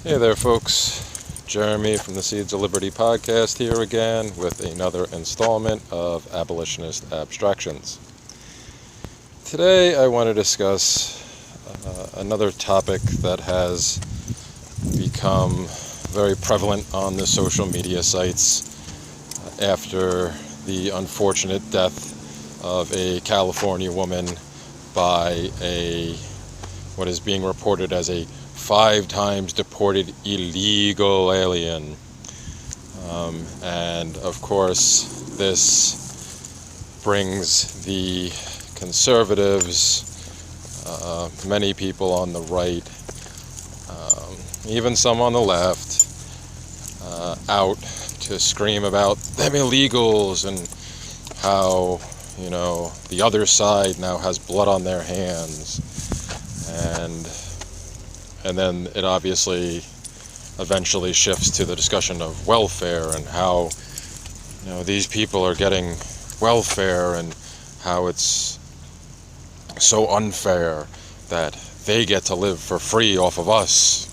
Hey there, folks. Jeremy from the Seeds of Liberty podcast here again with another installment of Abolitionist Abstractions. Today I want to discuss another topic that has become very prevalent on the social media sites after the unfortunate death of a California woman by what is being reported as a 5 times deported illegal alien. And of course, this brings the conservatives, many people on the right, even some on the left, out to scream about them illegals and how, the other side now has blood on their hands. And then it obviously eventually shifts to the discussion of welfare and how, these people are getting welfare and how it's so unfair that they get to live for free off of us.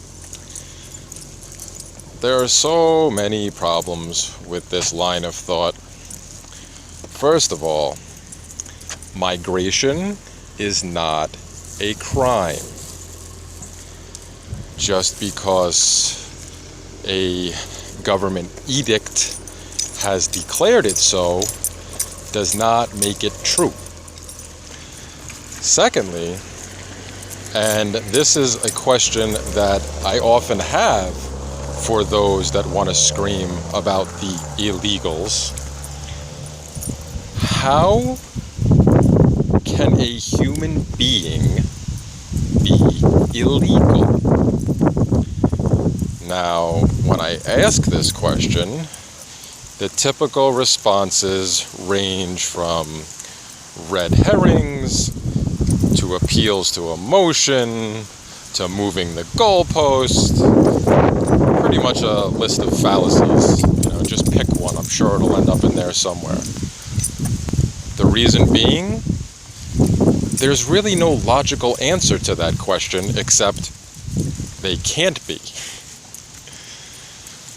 There are so many problems with this line of thought. First of all, migration is not a crime. Just because a government edict has declared it so does not make it true. Secondly, and this is a question that I often have for those that want to scream about the illegals, how can a human being be illegal? Now, when I ask this question, the typical responses range from red herrings to appeals to emotion to moving the goalpost. Pretty much a list of fallacies. Just pick one. I'm sure it'll end up in there somewhere. The reason being, there's really no logical answer to that question except they can't be.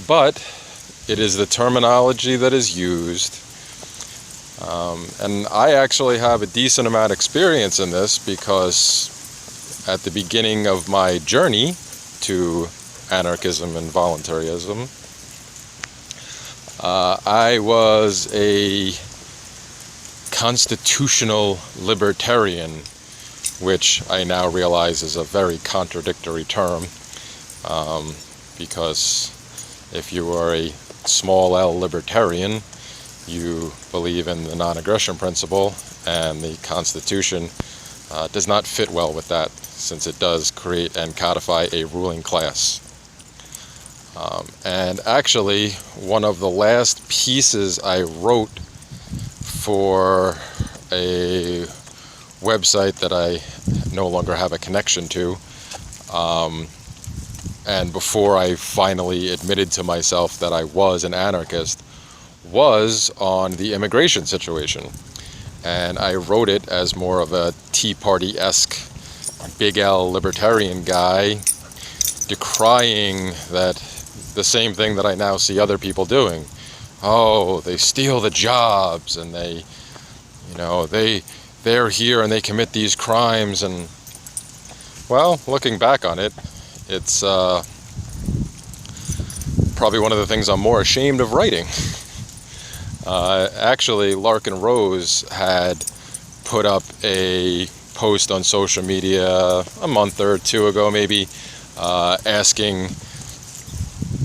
But it is the terminology that is used. And I actually have a decent amount of experience in this because at the beginning of my journey to anarchism and voluntaryism, I was a constitutional libertarian, which I now realize is a very contradictory term, because if you are a small L libertarian, you believe in the non-aggression principle, and the Constitution does not fit well with that, since it does create and codify a ruling class. And actually, one of the last pieces I wrote for a website that I no longer have a connection to, and before I finally admitted to myself that I was an anarchist, was on the immigration situation. And I wrote it as more of a Tea Party-esque big L libertarian guy, decrying that the same thing that I now see other people doing. Oh, they steal the jobs, and they're here and they commit these crimes. And well, looking back on it, it's probably one of the things I'm more ashamed of writing. Actually, Larkin Rose had put up a post on social media a month or two ago, maybe, asking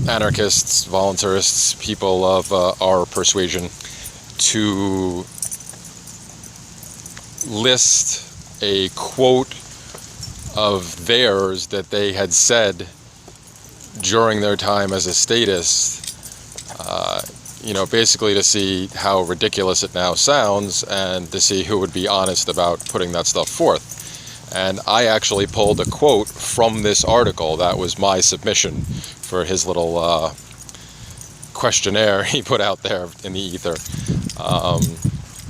anarchists, voluntarists, people of our persuasion to list a quote of theirs that they had said during their time as a statist, basically to see how ridiculous it now sounds and to see who would be honest about putting that stuff forth. And I actually pulled a quote from this article. That was my submission for his little questionnaire he put out there in the ether.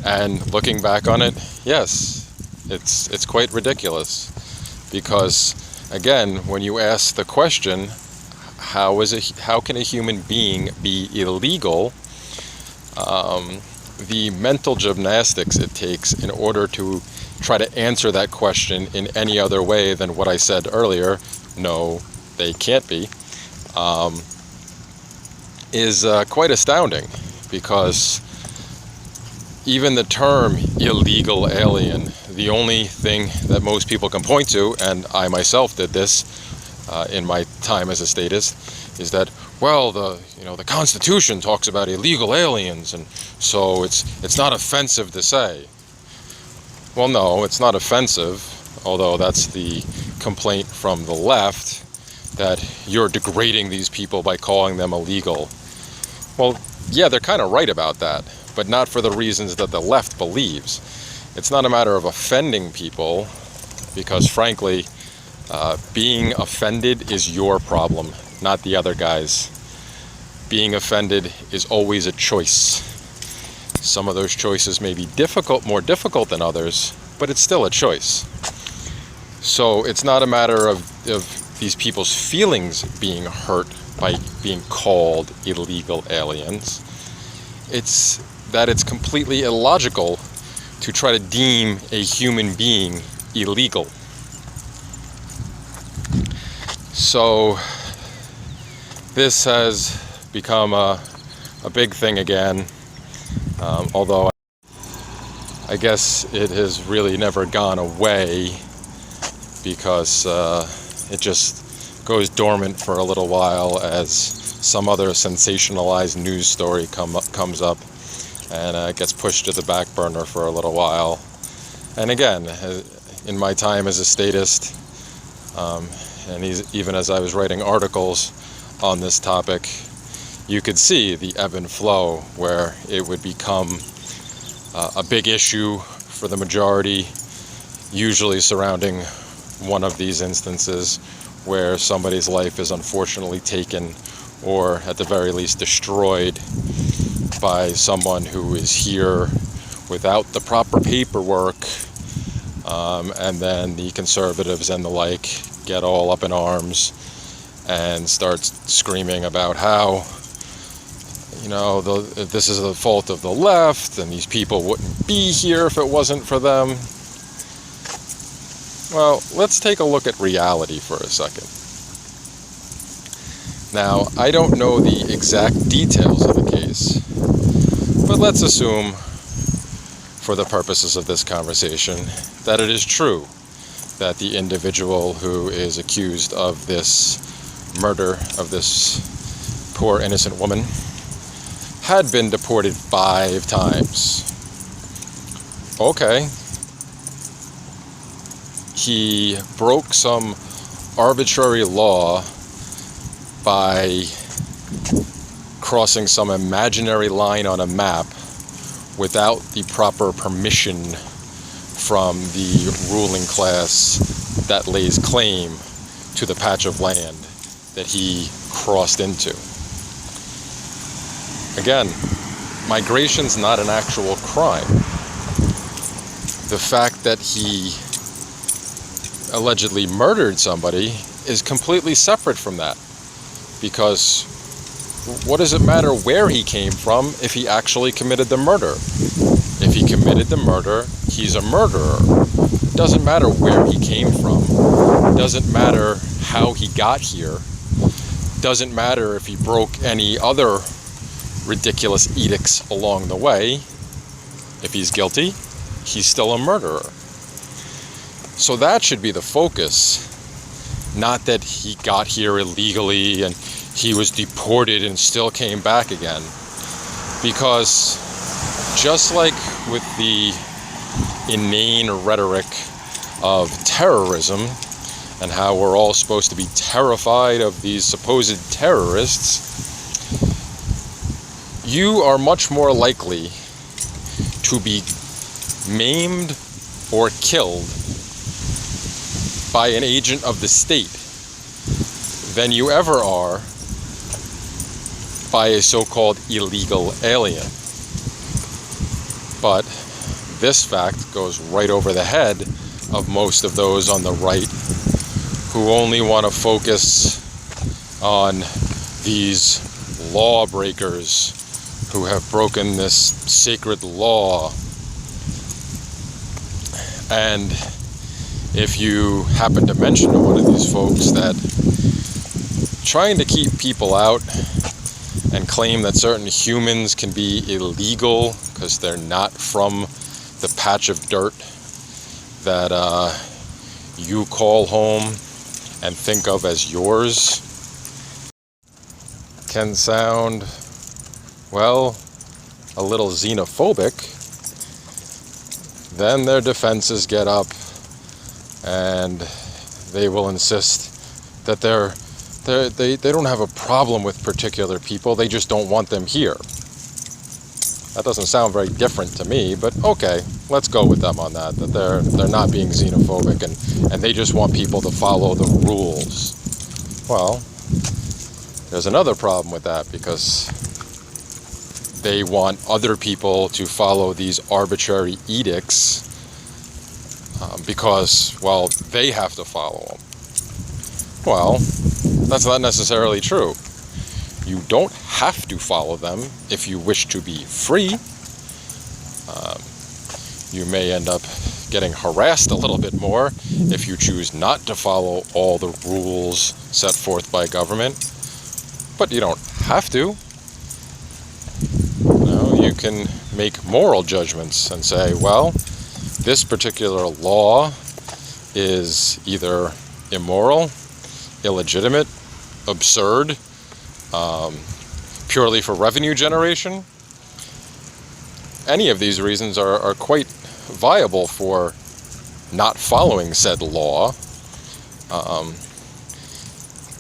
And looking back on it, yes, it's quite ridiculous. Because, again, when you ask the question, how can a human being be illegal? The mental gymnastics it takes in order to try to answer that question in any other way than what I said earlier, no, they can't be, is quite astounding, because even the term illegal alien, the only thing that most people can point to, and I myself did this in my time as a statist, is that, well, the Constitution talks about illegal aliens, and so it's not offensive to say. Well, no, it's not offensive, although that's the complaint from the left, that you're degrading these people by calling them illegal. Well, yeah, they're kind of right about that, but not for the reasons that the left believes. It's not a matter of offending people, because frankly, being offended is your problem, not the other guy's. Being offended is always a choice. Some of those choices may be more difficult than others, but it's still a choice. So it's not a matter of these people's feelings being hurt by being called illegal aliens. It's that it's completely illogical to try to deem a human being illegal. So this has become a big thing again, although I guess it has really never gone away, because it just goes dormant for a little while as some other sensationalized news story comes up, and gets pushed to the back burner for a little while. And again, in my time as a statist, and even as I was writing articles on this topic, you could see the ebb and flow, where it would become a big issue for the majority, usually surrounding one of these instances where somebody's life is unfortunately taken, or at the very least destroyed, by someone who is here without the proper paperwork, and then the conservatives and the like get all up in arms and start screaming about how, this is the fault of the left, and these people wouldn't be here if it wasn't for them. Well, let's take a look at reality for a second. Now, I don't know the exact details of the case, but let's assume, for the purposes of this conversation, that it is true that the individual who is accused of this murder of this poor innocent woman had been deported 5 times. Okay. He broke some arbitrary law by crossing some imaginary line on a map without the proper permission from the ruling class that lays claim to the patch of land that he crossed into. Again, migration's not an actual crime. The fact that he allegedly murdered somebody is completely separate from that, because what does it matter where he came from if he actually committed the murder? If he committed the murder, he's a murderer. Doesn't matter where he came from. Doesn't matter how he got here. Doesn't matter if he broke any other ridiculous edicts along the way. If he's guilty, he's still a murderer. So that should be the focus, not that he got here illegally and he was deported and still came back again. Because just like with the inane rhetoric of terrorism and how we're all supposed to be terrified of these supposed terrorists, you are much more likely to be maimed or killed by an agent of the state than you ever are by a so-called illegal alien. But this fact goes right over the head of most of those on the right who only want to focus on these lawbreakers who have broken this sacred law. And if you happen to mention to one of these folks that trying to keep people out and claim that certain humans can be illegal because they're not from the patch of dirt that you call home and think of as yours, can sound, well, a little xenophobic, then their defenses get up and they will insist that they don't have a problem with particular people, they just don't want them here. That doesn't sound very different to me, but okay, let's go with them on that they're not being xenophobic and they just want people to follow the rules. Well, there's another problem with that, because they want other people to follow these arbitrary edicts because, well, they have to follow them. Well, that's not necessarily true. You don't have to follow them if you wish to be free. You may end up getting harassed a little bit more if you choose not to follow all the rules set forth by government. But you don't have to. You can make moral judgments and say, well, this particular law is either immoral, illegitimate, absurd, purely for revenue generation. Any of these reasons are quite viable for not following said law,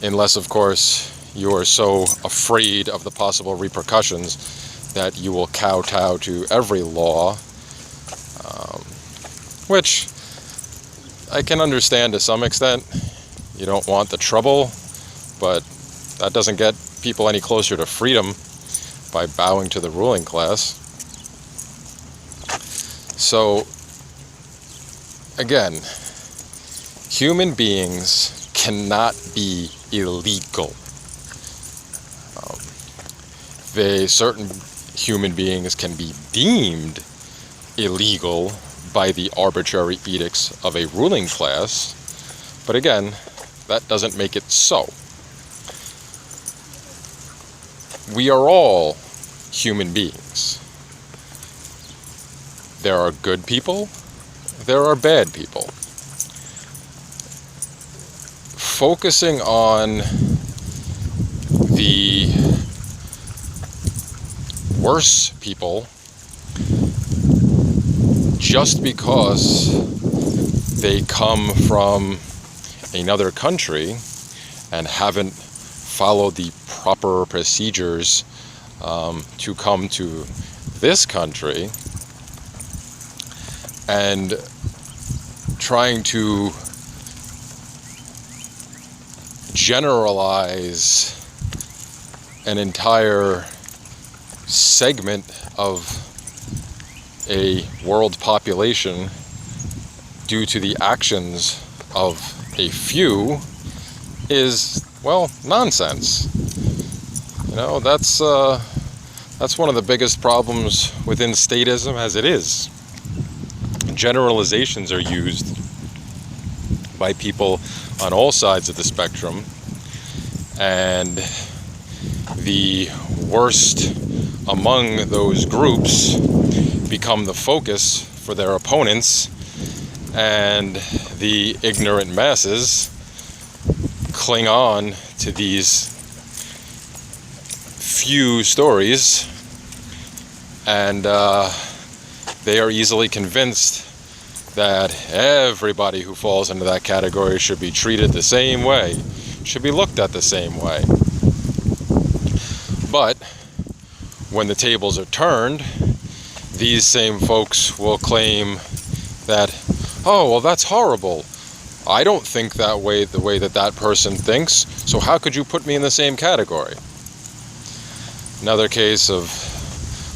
unless, of course, you are so afraid of the possible repercussions that you will kowtow to every law, which I can understand to some extent. You don't want the trouble, but that doesn't get people any closer to freedom by bowing to the ruling class. So, again, human beings cannot be illegal. Certain human beings can be deemed illegal by the arbitrary edicts of a ruling class, but again, that doesn't make it so. We are all human beings. There are good people, there are bad people. Focusing on the worse people just because they come from another country and haven't followed the proper procedures to come to this country, and trying to generalize an entire segment of a world population due to the actions of a few is, well, nonsense. That's one of the biggest problems within statism as it is. Generalizations are used by people on all sides of the spectrum, and the worst among those groups become the focus for their opponents, and the ignorant masses cling on to these few stories, and they are easily convinced that everybody who falls into that category should be treated the same way, should be looked at the same way. But when the tables are turned, these same folks will claim that, oh, well, that's horrible. I don't think that way, the way that that person thinks, so how could you put me in the same category? Another case of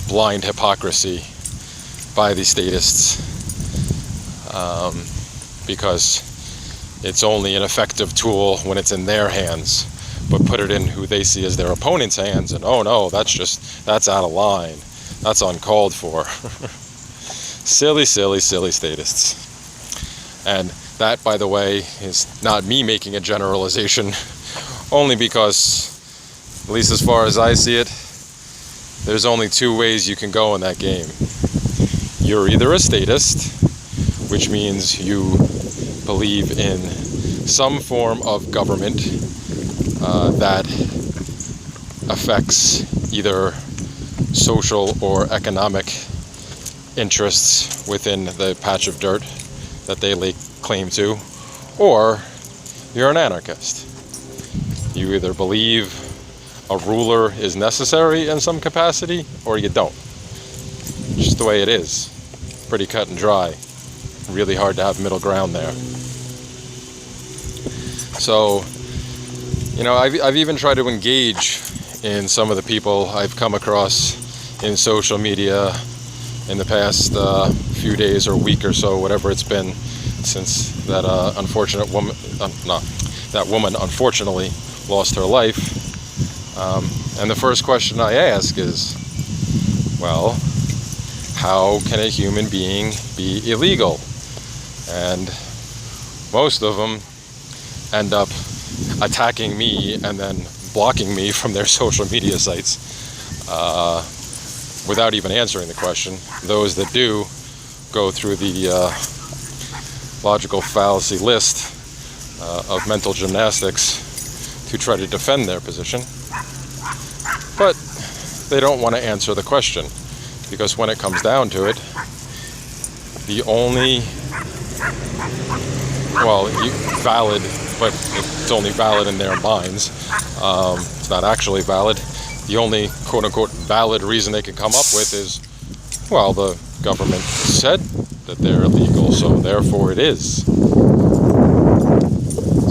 blind hypocrisy by the statists, because it's only an effective tool when it's in their hands. but put it in who they see as their opponent's hands, and oh no, that's out of line, that's uncalled for. Silly statists. And that, by the way, is not me making a generalization, only because, at least as far as I see it, there's only two ways you can go in that game. You're either a statist, which means you believe in some form of government that affects either social or economic interests within the patch of dirt that they lay claim to, or you're an anarchist. You either believe a ruler is necessary in some capacity, or you don't. Just the way it is. Pretty cut and dry. Really hard to have middle ground there. So, I've even tried to engage in some of the people I've come across in social media in the past few days or week or so, whatever it's been, since that unfortunate woman, that woman unfortunately lost her life. And the first question I ask is, well, how can a human being be illegal? And most of them end up attacking me and then blocking me from their social media sites without even answering the question. Those that do go through the logical fallacy list of mental gymnastics to try to defend their position. But they don't want to answer the question, because when it comes down to it, the only, valid, but it's only valid in their minds. It's not actually valid. The only quote-unquote valid reason they can come up with is, well, the government said that they're illegal, so therefore it is.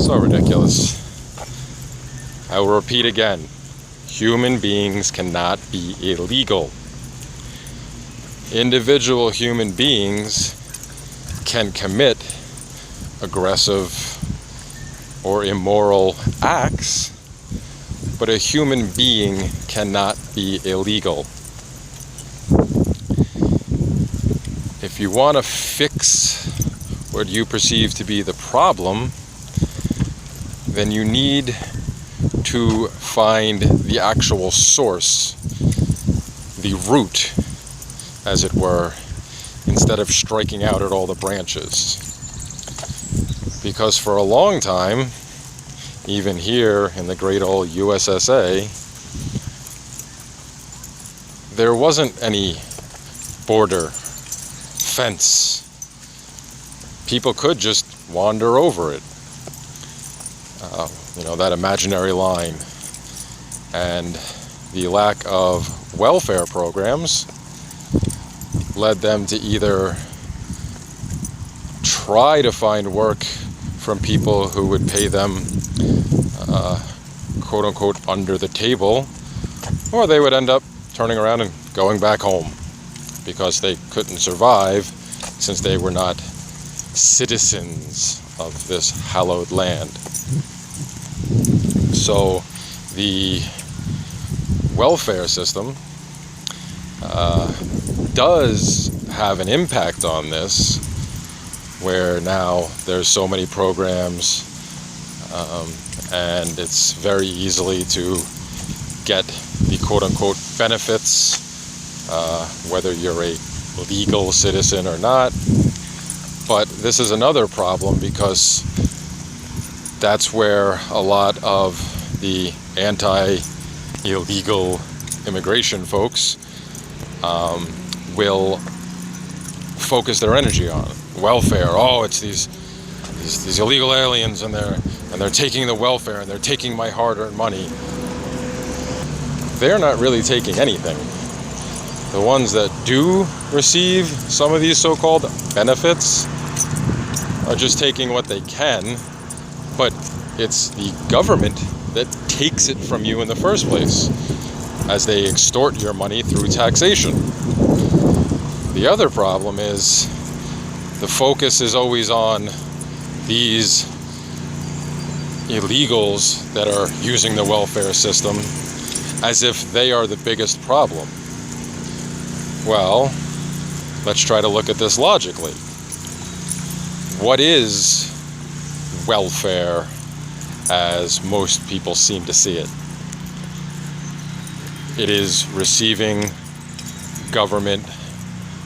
So ridiculous. I will repeat again. Human beings cannot be illegal. Individual human beings can commit aggressive or immoral acts, but a human being cannot be illegal. If you want to fix what you perceive to be the problem, then you need to find the actual source, the root, as it were, instead of striking out at all the branches. Because for a long time, even here in the great old USSA, there wasn't any border, fence. People could just wander over it. That imaginary line. And the lack of welfare programs led them to either try to find work from people who would pay them quote unquote under the table, or they would end up turning around and going back home because they couldn't survive since they were not citizens of this hallowed land. So the welfare system does have an impact on this, where now there's so many programs and it's very easily to get the quote-unquote benefits, whether you're a legal citizen or not. But this is another problem, because that's where a lot of the anti-illegal immigration folks will focus their energy on. Welfare. Oh, it's these illegal aliens, and they're taking the welfare, and they're taking my hard-earned money. They're not really taking anything. The ones that do receive some of these so-called benefits are just taking what they can, but it's the government that takes it from you in the first place, as they extort your money through taxation. The other problem is the focus is always on these, illegals that are using the welfare system as if they are the biggest problem. Well, let's try to look at this logically. What is welfare as most people seem to see it? It is receiving government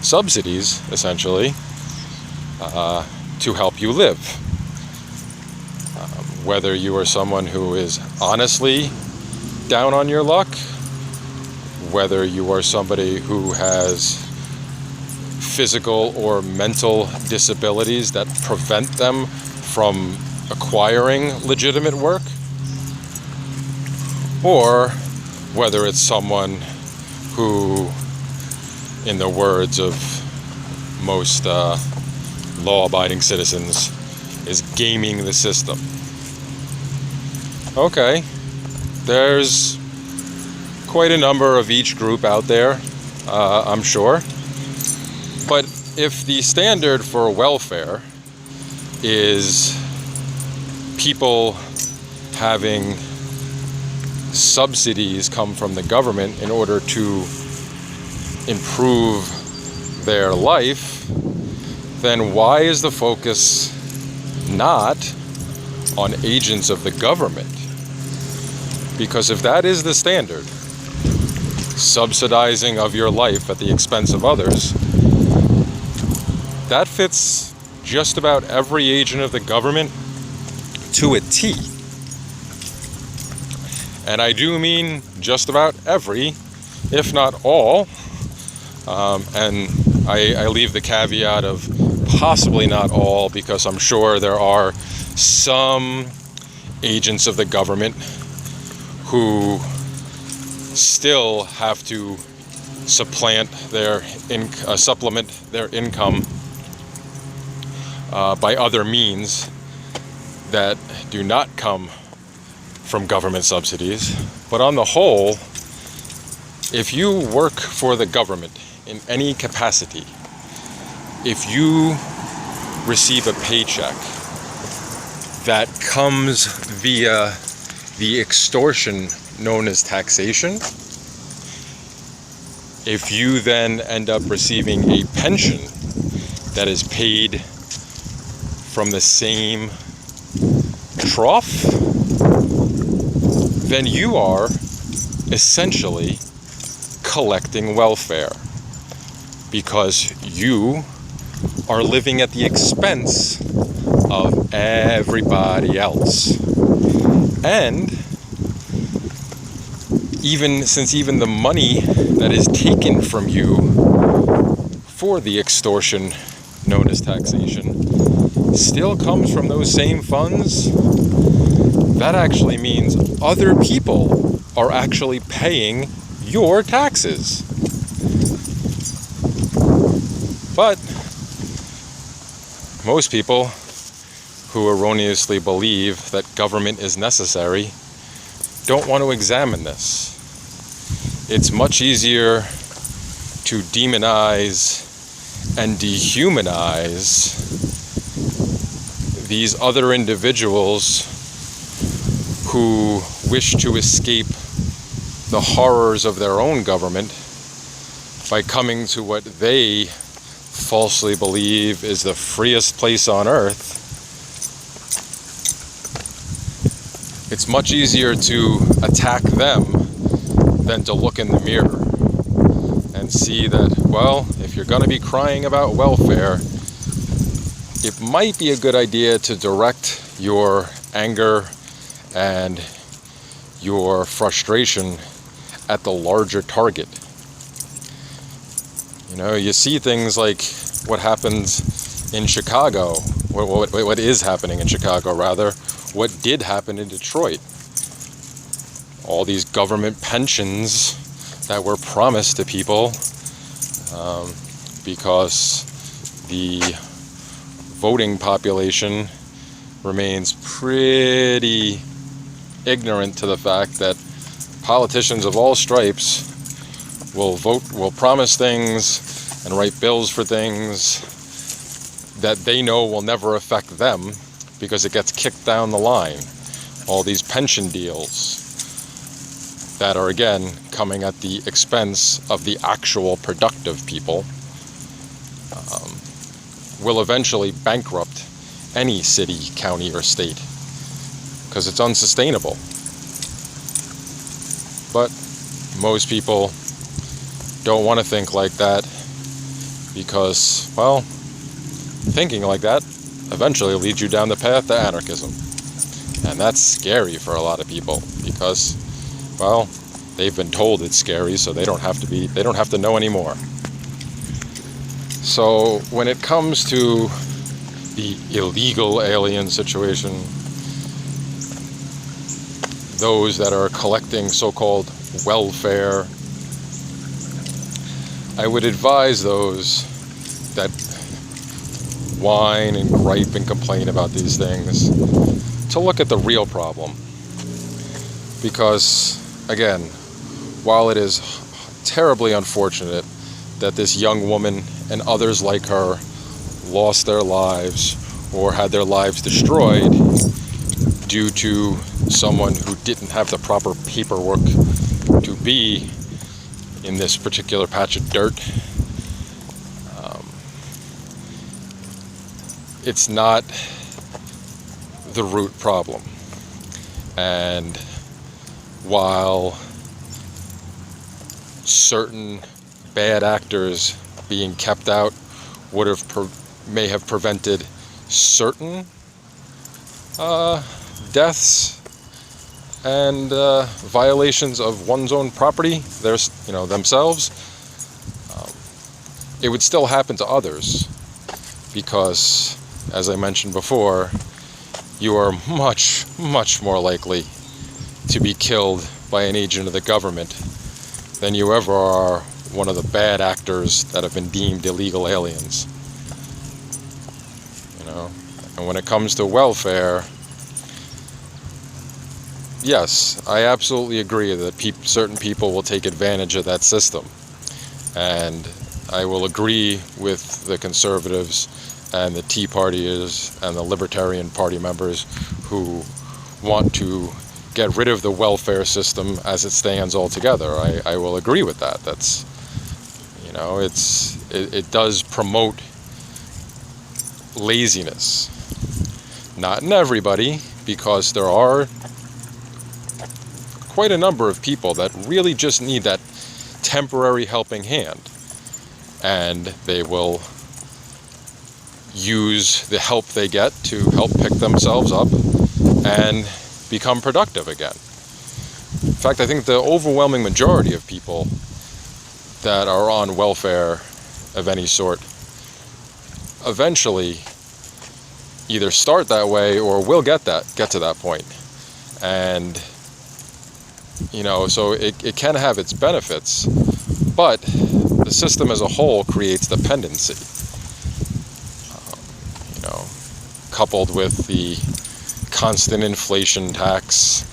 subsidies, essentially, to help you live. Whether you are someone who is honestly down on your luck, whether you are somebody who has physical or mental disabilities that prevent them from acquiring legitimate work, or whether it's someone who, in the words of most law-abiding citizens, is gaming the system. Okay, there's quite a number of each group out there, I'm sure. But if the standard for welfare is people having subsidies come from the government in order to improve their life, then why is the focus not on agents of the government? Because if that is the standard, subsidizing of your life at the expense of others, that fits just about every agent of the government to a T. And I do mean just about every, if not all. And I leave the caveat of possibly not all, because I'm sure there are some agents of the government who still have to supplement their income by other means that do not come from government subsidies. But on the whole, if you work for the government in any capacity, if you receive a paycheck that comes via the extortion known as taxation, if you then end up receiving a pension that is paid from the same trough, then you are essentially collecting welfare, because you are living at the expense of everybody else. And even the money that is taken from you for the extortion known as taxation still comes from those same funds. That actually means other people are actually paying your taxes. But most people who erroneously believe that government is necessary don't want to examine this. It's much easier to demonize and dehumanize these other individuals who wish to escape the horrors of their own government by coming to what they falsely believe is the freest place on earth. It's much easier to attack them than to look in the mirror and see that, well, if you're going to be crying about welfare, it might be a good idea to direct your anger and your frustration at the larger target. You know, you see things like what happens in Chicago, what is happening in Chicago, rather, what did happen in Detroit. All these government pensions that were promised to people because the voting population remains pretty ignorant to the fact that politicians of all stripes will promise things and write bills for things that they know will never affect them because it gets kicked down the line. all these pension deals that are, again, coming at the expense of the actual productive people, will eventually bankrupt any city, county, or state, because it's unsustainable. But most people don't want to think like that, because, well, thinking like that eventually leads you down the path to anarchism. And that's scary for a lot of people, because, well, they've been told it's scary, so they don't have to know anymore. So when it comes to the illegal alien situation, those that are collecting so-called welfare, I would advise those that whine and gripe and complain about these things to look at the real problem. Because, again, while it is terribly unfortunate that this young woman and others like her lost their lives or had their lives destroyed due to someone who didn't have the proper paperwork to be in this particular patch of dirt, it's not the root problem. And while certain bad actors being kept out may have prevented certain deaths and violations of one's own property, themselves, it would still happen to others, because, as I mentioned before, you are much, much more likely to be killed by an agent of the government than you ever are one of the bad actors that have been deemed illegal aliens. And when it comes to welfare, yes, I absolutely agree that certain people will take advantage of that system. And I will agree with the conservatives and the Tea Partiers and the Libertarian Party members who want to get rid of the welfare system as it stands altogether. I will agree with that. That's, it does promote laziness. Not in everybody, because there are quite a number of people that really just need that temporary helping hand, and they will use the help they get to help pick themselves up and become productive again. In fact, I think the overwhelming majority of people that are on welfare of any sort eventually either start that way or will get to that point. And so it can have its benefits, but the system as a whole creates dependency. Coupled with the constant inflation tax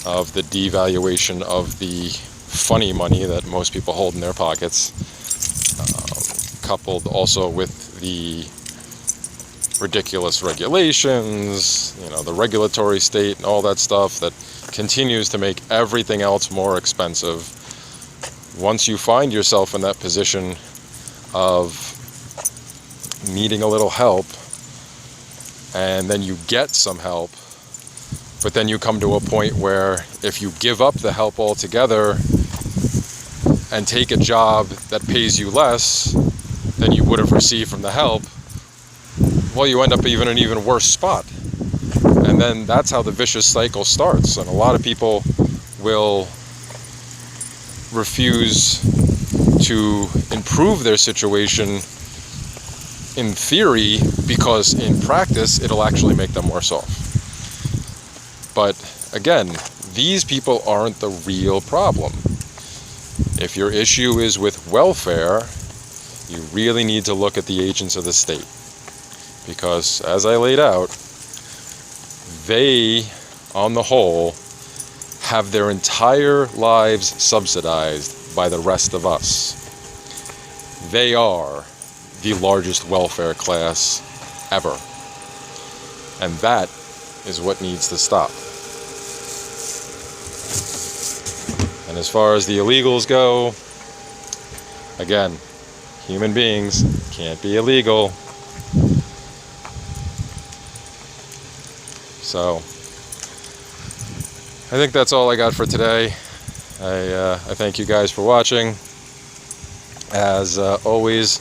of the devaluation of the funny money that most people hold in their pockets, coupled also with the ridiculous regulations, the regulatory state and all that stuff that continues to make everything else more expensive. Once you find yourself in that position of needing a little help, and then you get some help, but then you come to a point where if you give up the help altogether and take a job that pays you less than you would have received from the help, well, you end up in an even worse spot. And then that's how the vicious cycle starts. And a lot of people will refuse to improve their situation in theory, because in practice it'll actually make them worse off. But again, these people aren't the real problem. If your issue is with welfare, you really need to look at the agents of the state, because as I laid out, they, on the whole, have their entire lives subsidized by the rest of us. They are the largest welfare class ever. And that is what needs to stop. And as far as the illegals go, again, human beings can't be illegal. So I think that's all I got for today. I thank you guys for watching. As always,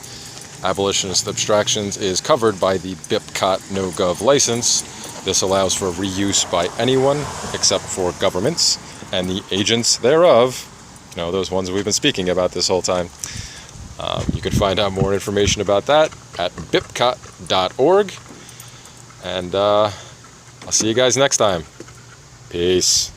Abolitionist Abstractions is covered by the BIPCOT NoGov license. This allows for reuse by anyone except for governments and the agents thereof, those ones we've been speaking about this whole time. You can find out more information about that at bipcot.org. And I'll see you guys next time. Peace.